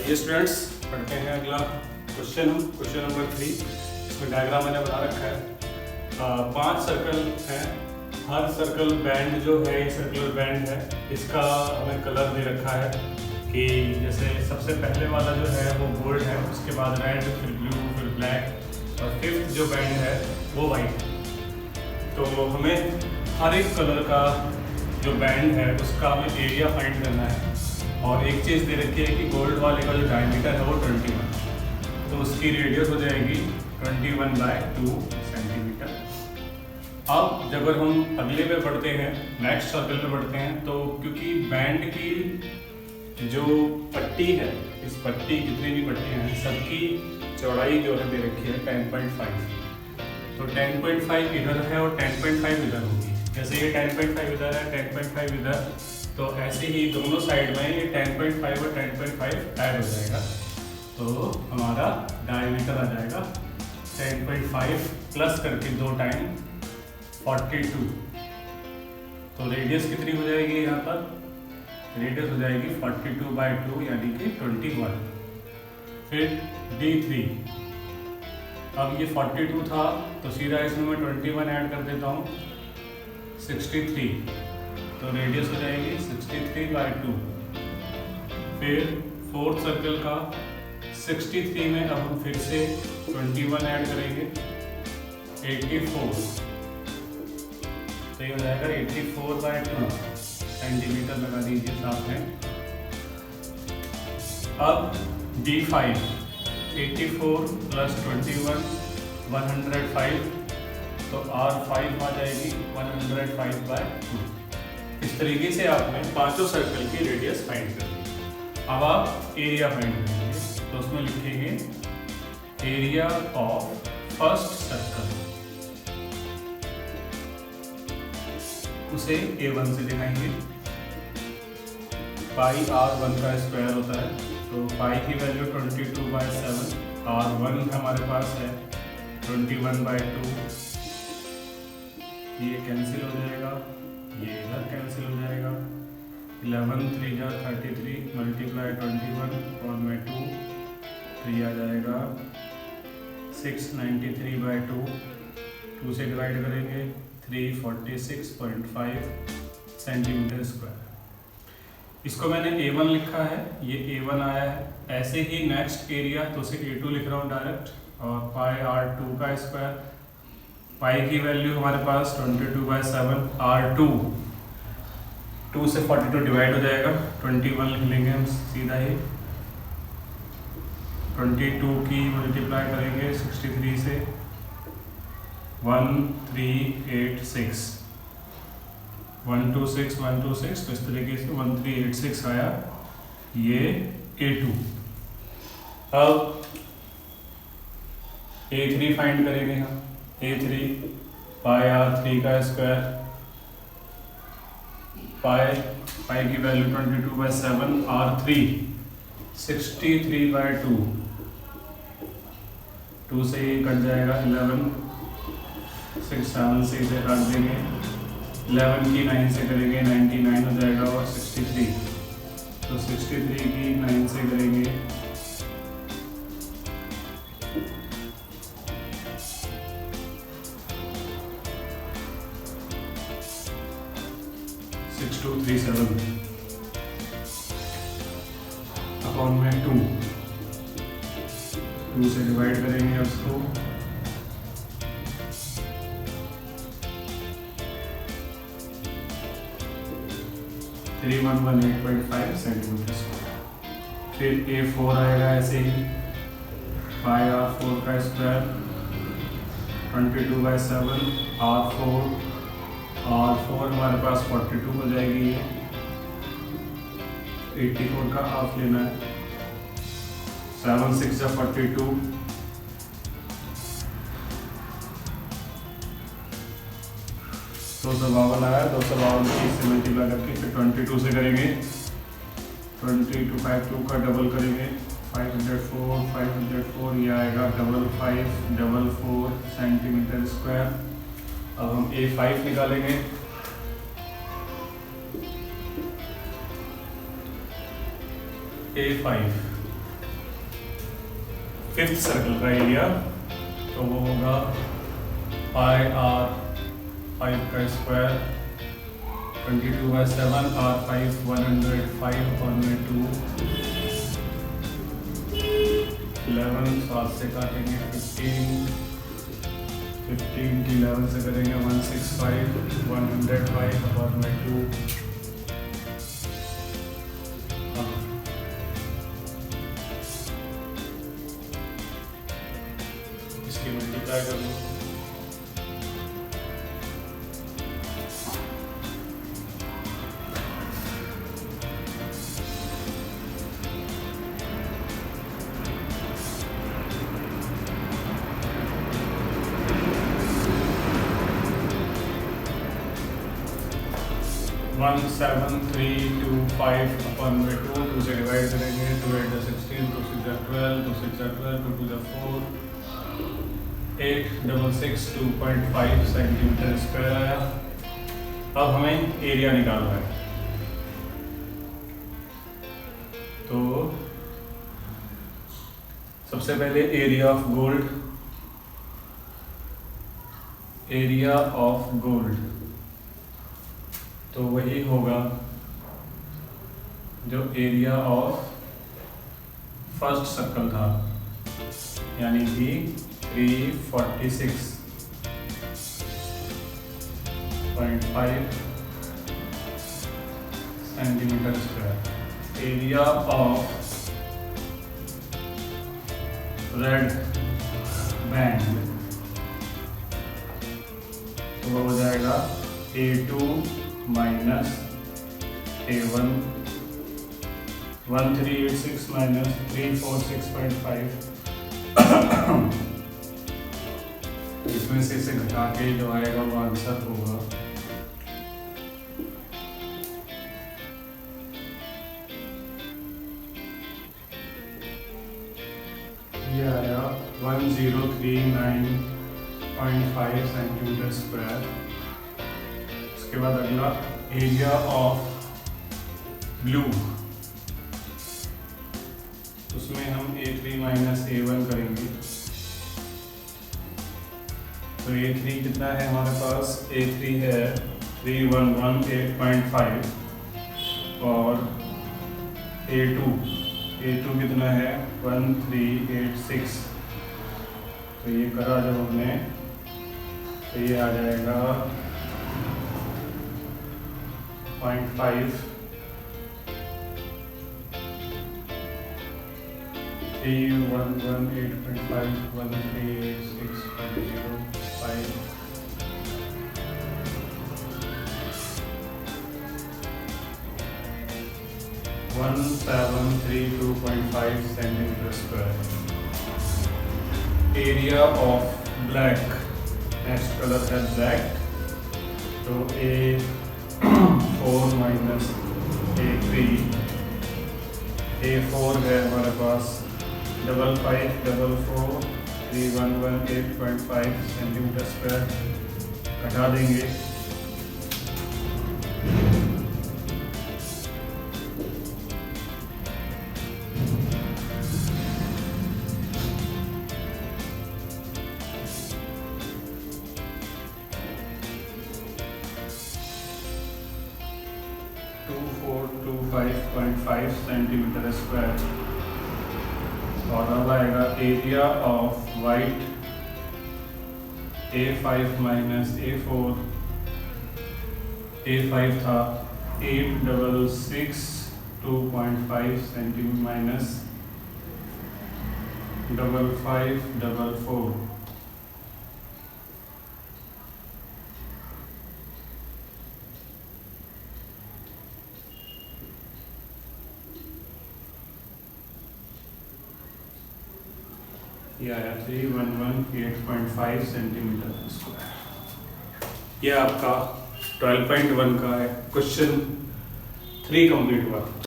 ये स्टूडेंट्स पढ़ते हैं अगला क्वेश्चन नंबर 3। इसमें डायग्राम मैंने बना रखा है। 5 सर्कल हैं। हर सर्कल बैंड जो है ये सर्कुलर बैंड है, इसका हमें कलर दे रखा है कि जैसे सबसे पहले वाला जो है वो गोल्ड है, उसके बाद रेड, फिर ब्लू, फिर ब्लैक और फिफ्थ जो बैंड है वो वाइट है। तो हमें हर एक कलर का जो बैंड है उसका हमें एरिया फाइंड करना है। और एक चीज़ दे रखी है कि गोल्ड वाले का जो डायमीटर है वो 21, तो उसकी रेडियस हो जाएगी 21/2 सेंटीमीटर। अब जब हम अगले पे बढ़ते हैं, नेक्स्ट सर्कल पे बढ़ते हैं, तो क्योंकि बैंड की जो पट्टी है, इस पट्टी जितनी भी पट्टियाँ हैं सबकी चौड़ाई जो है दे रखी है 10.5। तो 10.5 इधर है और 10.5 इधर होगी। जैसे ये 10.5 इधर है, 10.5 इधर, तो ऐसे ही दोनों साइड में ये 10.5 और 10.5 ऐड हो जाएगा, तो हमारा डायमीटर आ जाएगा 10.5 प्लस करके 2 टाइम 42। तो रेडियस कितनी हो जाएगी यहाँ पर? रेडियस हो जाएगी 42/2 यानी कि 21। फिर D3, अब ये 42 था तो सीधा इसमें मैं 21 ऐड कर देता हूँ, 63, तो रेडियस हो जाएगी 63/2। फिर फोर्थ सर्कल का 63 में अब हम फिर से 21 ऐड करेंगे, 84, तो ये हो जाएगा 84/2 सेंटीमीटर लगा दीजिए साथ में। अब D5, 84 + 21 105, तो R5 आ जाएगी 105/2। इस तरीके से आपने पांचों सर्कल की रेडियस फाइंड कर ली। अब आप एरिया फाइंड करेंगे, तो उसमें लिखेंगे एरिया ऑफ फर्स्ट सर्कल, उसे A1 से दिखाएंगे। पाई R1 का स्क्वायर होता है, तो पाई की वैल्यू 22/7, R1 हमारे पास है 21/2, ये कैंसिल हो जाएगा, ये इधर कैंसिल हो जाएगा। 11 3 जा 33 × 21 और में 2, तो ये आ जाएगा 693/2। 2 से डिवाइड करेंगे 346.5 सेंटीमीटर स्क्वायर। इसको मैंने A1 लिखा है, ये A1 आया है। ऐसे ही नेक्स्ट एरिया, तो उसे A2 लिख रहा हूँ डायरेक्ट। और पाई R2 का स्क्वायर, पाई की वैल्यू हमारे पास 22/7, R2 2 से 42 डिवाइड हो जाएगा, 21 लिख लेंगे हम सीधा ही। 22 की मल्टीप्लाई करेंगे 63 से, 1386, 126, 126, तो इस तरीके से 1386 आया ये A2। अब A3 फाइंड करेंगे हम। A3 पाई R3 का स्क्वायर, पाई की वैल्यू 22/7, R3 63/2, 2 से ये कट जाएगा 11, 6 7 से इसे काट देंगे, 11 की 9 से करेंगे 99 हो जाएगा, और 63, तो 63 की 9 से करेंगे 6237 अपॉन में 2 से डिवाइड करेंगे उसको, 3118.5 सेंटीमीटर स्क्वायर। फिर A4 आएगा ऐसे ही, पाई R4 का स्क्वायर 22/7, R4 हमारे पास 42 हो जाएगी, ये 84 का हाफ लेना है, 7 6 या 42, 252 आया, 252 की इससे मल्टीप्लाई करके फिर 22 से करेंगे, 22 52 का डबल करेंगे, 504, ये आएगा 5544 सेंटीमीटर स्क्वायर। अब हम A5 निकालेंगे, A5 फिफ्थ सर्कल का एरिया, तो वो होगा पाई आर 5 का स्क्वायर 22/7 R5 105/2 11 7 से काटेंगे 15 की 11 से करेंगे 165 105/2। इसकी मल्टीप्लाई कर लो, 17,325/2, 2 से डिवाइड करेंगे 2 8 16 2 6 12 2 6 12 2 2 4 866.2.5 सेंटीमीटर स्क्वायर आया। अब हमें एरिया निकालना है, तो सबसे पहले एरिया ऑफ गोल्ड तो वही होगा जो एरिया ऑफ फर्स्ट सर्कल था, यानी कि 346.5 centimetre square. Area of red band तो वो हो जाएगा A2 माइनस A1 1386 माइनस 346.5 इसमें से इसे घटा के जो आएगा वो आंसर होगा ये आया 1039.5 सेंटीमीटर स्क्वायर। उसके बाद अगला एरिया ऑफ ब्लू, उसमें हम A3 माइनस A1 करेंगे, तो A3 कितना है हमारे पास, A3 है 3118.5 और A2 कितना है 1386, तो ये करा जब हमने तो ये आ जाएगा 0.5 311.8.5 1386.05 1732.5 centimetre square. Area of black, next colour है ब्लैक, तो A4 माइनस A3, A4 है हमारे पास 5544 सेंटीमीटर स्क्वायर, घटा देंगे सेंटीमीटर स्क्वायर। और अब आएगा area of white, A5 minus A4, A5 था 8662.5 सेंटीमीटर माइनस 5544, ये आया 3118.5 सेंटीमीटर स्क्वायर। ये आपका 12.1 का है, क्वेश्चन 3 कंप्लीट हुआ।